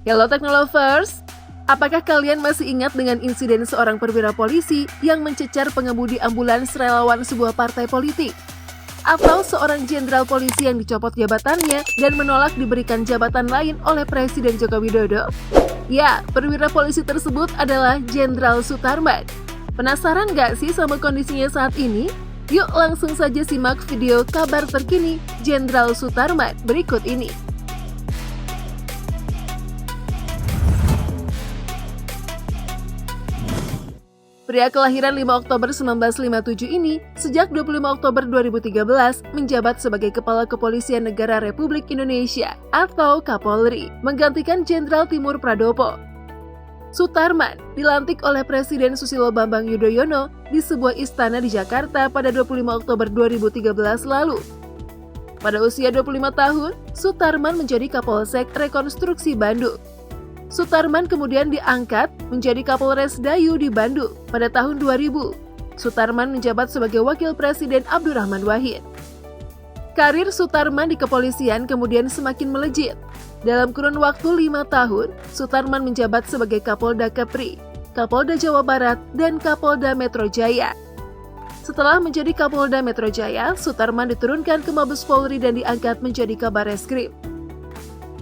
Hello Technolovers, apakah kalian masih ingat dengan insiden seorang perwira polisi yang mencecar pengemudi ambulans relawan sebuah partai politik? Atau seorang jenderal polisi yang dicopot jabatannya dan menolak diberikan jabatan lain oleh Presiden Joko Widodo? Ya, perwira polisi tersebut adalah Jenderal Sutarman. Penasaran gak sih sama kondisinya saat ini? Yuk langsung saja simak video kabar terkini Jenderal Sutarman berikut ini. Pria kelahiran 5 Oktober 1957 ini sejak 25 Oktober 2013 menjabat sebagai Kepala Kepolisian Negara Republik Indonesia atau Kapolri, menggantikan Jenderal Timur Pradopo. Sutarman dilantik oleh Presiden Susilo Bambang Yudhoyono di sebuah istana di Jakarta pada 25 Oktober 2013 lalu. Pada usia 25 tahun, Sutarman menjadi Kapolsek Rekonstruksi Bandung. Sutarman kemudian diangkat menjadi Kapolres Dayu di Bandung pada tahun 2000. Sutarman menjabat sebagai Wakil Presiden Abdurrahman Wahid. Karir Sutarman di kepolisian kemudian semakin melejit. Dalam kurun waktu 5 tahun, Sutarman menjabat sebagai Kapolda Kepri, Kapolda Jawa Barat, dan Kapolda Metro Jaya. Setelah menjadi Kapolda Metro Jaya, Sutarman diturunkan ke Mabes Polri dan diangkat menjadi Kabareskrim.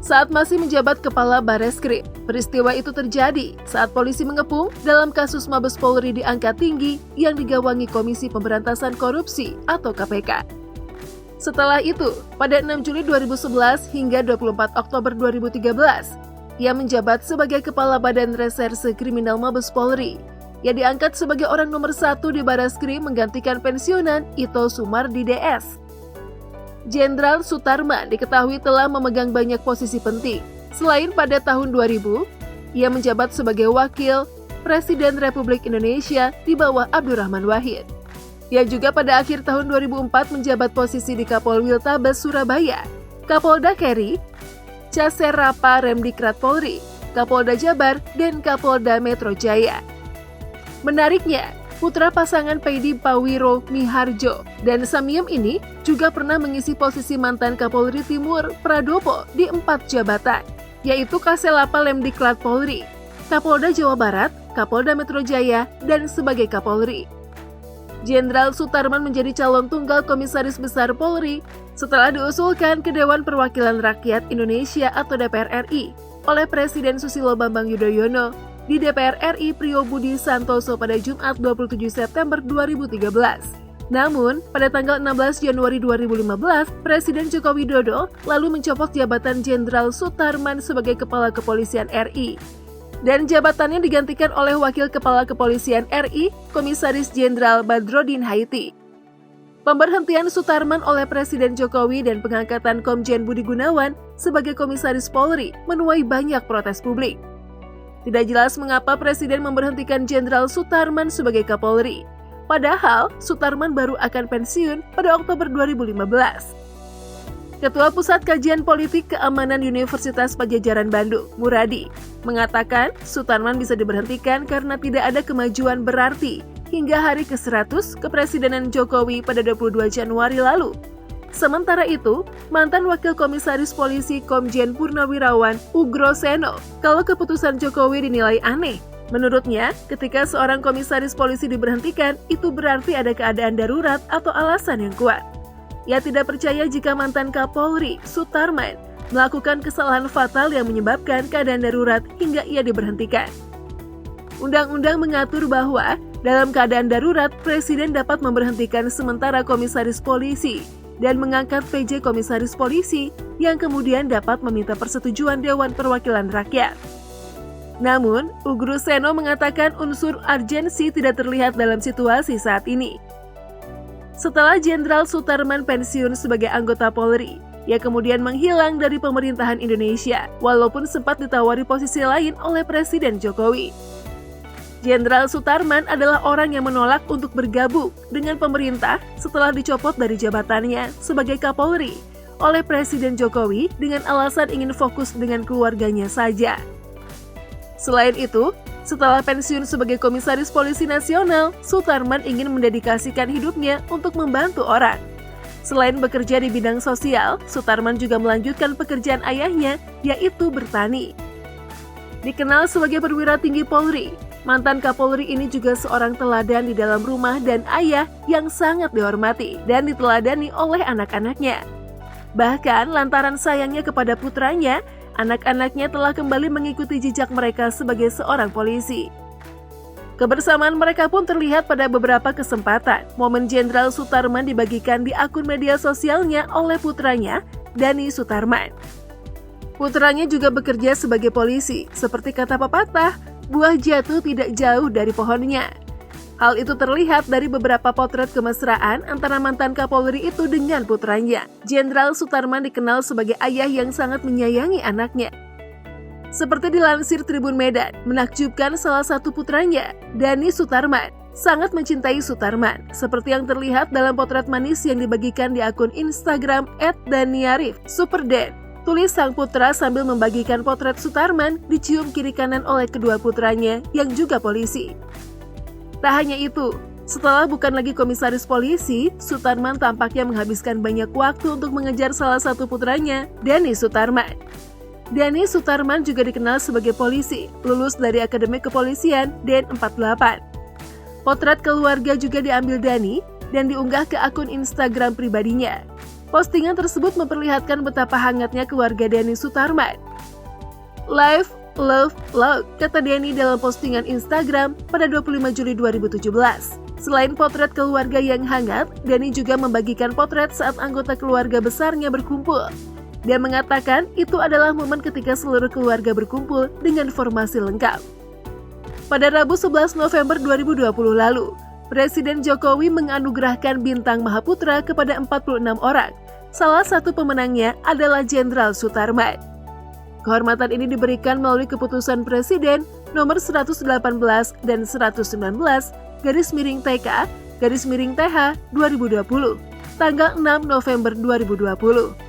Saat masih menjabat Kepala Bareskrim, peristiwa itu terjadi saat polisi mengepung dalam kasus Mabes Polri diangkat tinggi yang digawangi Komisi Pemberantasan Korupsi atau KPK. Setelah itu, pada 6 Juli 2011 hingga 24 Oktober 2013, ia menjabat sebagai Kepala Badan Reserse Kriminal Mabes Polri. Ia diangkat sebagai orang nomor 1 di Bareskrim menggantikan pensiunan Ito Sumardi DS. Jenderal Sutarman diketahui telah memegang banyak posisi penting. Selain pada tahun 2000, ia menjabat sebagai Wakil Presiden Republik Indonesia di bawah Abdurrahman Wahid. Ia juga pada akhir tahun 2004 menjabat posisi di Kapolwiltabes Surabaya, Kapolda Keri, Caserapa Remdikrat Polri, Kapolda Jabar, dan Kapolda Metro Jaya. Menariknya, putra pasangan Pedi Pawiro Miharjo dan Samiem ini juga pernah mengisi posisi mantan Kapolri Timur Pradopo di 4 jabatan, yaitu Kaselapa Lemdiklat Polri, Kapolda Jawa Barat, Kapolda Metro Jaya, dan sebagai Kapolri. Jenderal Sutarman menjadi calon tunggal Komisaris Besar Polri setelah diusulkan ke Dewan Perwakilan Rakyat Indonesia atau DPR RI oleh Presiden Susilo Bambang Yudhoyono di DPR RI Priyo Budi Santoso pada Jumat 27 September 2013. Namun, pada tanggal 16 Januari 2015, Presiden Joko Widodo lalu mencopot jabatan Jenderal Sutarman sebagai Kepala Kepolisian RI. Dan jabatannya digantikan oleh Wakil Kepala Kepolisian RI, Komisaris Jenderal Badrodin Haiti. Pemberhentian Sutarman oleh Presiden Jokowi dan pengangkatan Komjen Budi Gunawan sebagai Komisaris Polri menuai banyak protes publik. Tidak jelas mengapa Presiden memberhentikan Jenderal Sutarman sebagai Kapolri. Padahal, Sutarman baru akan pensiun pada Oktober 2015. Ketua Pusat Kajian Politik Keamanan Universitas Padjadjaran Bandung, Muradi, mengatakan Sutarman bisa diberhentikan karena tidak ada kemajuan berarti hingga hari ke-100 kepresidenan Jokowi pada 22 Januari lalu. Sementara itu, mantan Wakil Komisaris Polisi Komjen Purnawirawan Ugro Seno, kalau keputusan Jokowi dinilai aneh. Menurutnya, ketika seorang komisaris polisi diberhentikan, itu berarti ada keadaan darurat atau alasan yang kuat. Ia tidak percaya jika mantan Kapolri, Sutarman, melakukan kesalahan fatal yang menyebabkan keadaan darurat hingga ia diberhentikan. Undang-undang mengatur bahwa dalam keadaan darurat, Presiden dapat memberhentikan sementara komisaris polisi dan mengangkat PJ Komisaris Polisi yang kemudian dapat meminta persetujuan Dewan Perwakilan Rakyat. Namun, Ugro Seno mengatakan unsur urgensi tidak terlihat dalam situasi saat ini. Setelah Jenderal Sutarman pensiun sebagai anggota Polri, ia kemudian menghilang dari pemerintahan Indonesia, walaupun sempat ditawari posisi lain oleh Presiden Jokowi. Jenderal Sutarman adalah orang yang menolak untuk bergabung dengan pemerintah setelah dicopot dari jabatannya sebagai Kapolri oleh Presiden Jokowi dengan alasan ingin fokus dengan keluarganya saja. Selain itu, setelah pensiun sebagai Komisaris Polisi Nasional, Sutarman ingin mendedikasikan hidupnya untuk membantu orang. Selain bekerja di bidang sosial, Sutarman juga melanjutkan pekerjaan ayahnya, yaitu bertani. Dikenal sebagai perwira tinggi Polri, mantan Kapolri ini juga seorang teladan di dalam rumah dan ayah yang sangat dihormati dan diteladani oleh anak-anaknya. Bahkan lantaran sayangnya kepada putranya, anak-anaknya telah kembali mengikuti jejak mereka sebagai seorang polisi. Kebersamaan mereka pun terlihat pada beberapa kesempatan. Momen Jenderal Sutarman dibagikan di akun media sosialnya oleh putranya, Dani Sutarman. Putranya juga bekerja sebagai polisi. Seperti kata pepatah, buah jatuh tidak jauh dari pohonnya. Hal itu terlihat dari beberapa potret kemesraan antara mantan Kapolri itu dengan putranya. Jenderal Sutarman dikenal sebagai ayah yang sangat menyayangi anaknya. Seperti dilansir Tribun Medan, menakjubkan salah satu putranya, Dani Sutarman, sangat mencintai Sutarman, seperti yang terlihat dalam potret manis yang dibagikan di akun Instagram @daniarif_superden. Tulis sang putra sambil membagikan potret Sutarman dicium kiri kanan oleh kedua putranya yang juga polisi. Tak hanya itu, setelah bukan lagi komisaris polisi, Sutarman tampaknya menghabiskan banyak waktu untuk mengejar salah satu putranya, Dani Sutarman. Dani Sutarman juga dikenal sebagai polisi, lulus dari Akademi Kepolisian D48. Potret keluarga juga diambil Dani dan diunggah ke akun Instagram pribadinya. Postingan tersebut memperlihatkan betapa hangatnya keluarga Dani Sutarman. Life, love, love, kata Dani dalam postingan Instagram pada 25 Juli 2017. Selain potret keluarga yang hangat, Dani juga membagikan potret saat anggota keluarga besarnya berkumpul. Dia mengatakan itu adalah momen ketika seluruh keluarga berkumpul dengan formasi lengkap. Pada Rabu 11 November 2020 lalu, Presiden Jokowi menganugerahkan Bintang Mahaputra kepada 46 orang. Salah satu pemenangnya adalah Jenderal Sutarman. Kehormatan ini diberikan melalui keputusan Presiden nomor 118 dan 119 /TK/TH 2020 tanggal 6 November 2020.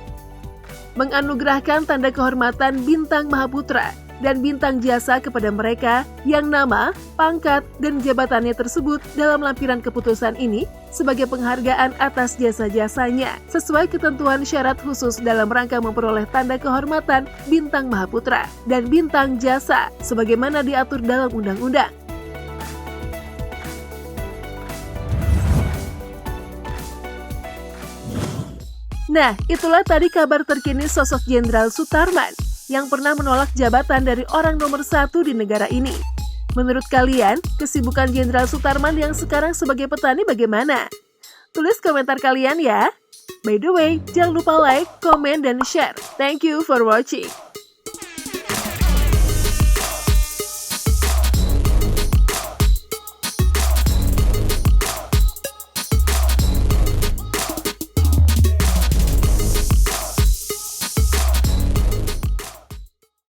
Menganugerahkan tanda kehormatan Bintang Mahaputra dan Bintang Jasa kepada mereka yang nama, pangkat, dan jabatannya tersebut dalam lampiran keputusan ini sebagai penghargaan atas jasa-jasanya sesuai ketentuan syarat khusus dalam rangka memperoleh tanda kehormatan Bintang Mahaputra dan Bintang Jasa sebagaimana diatur dalam undang-undang. Nah, itulah tadi kabar terkini sosok Jenderal Sutarman yang pernah menolak jabatan dari orang nomor 1 di negara ini. Menurut kalian, kesibukan Jenderal Sutarman yang sekarang sebagai petani bagaimana? Tulis komentar kalian ya. By the way, jangan lupa like, komen, dan share. Thank you for watching.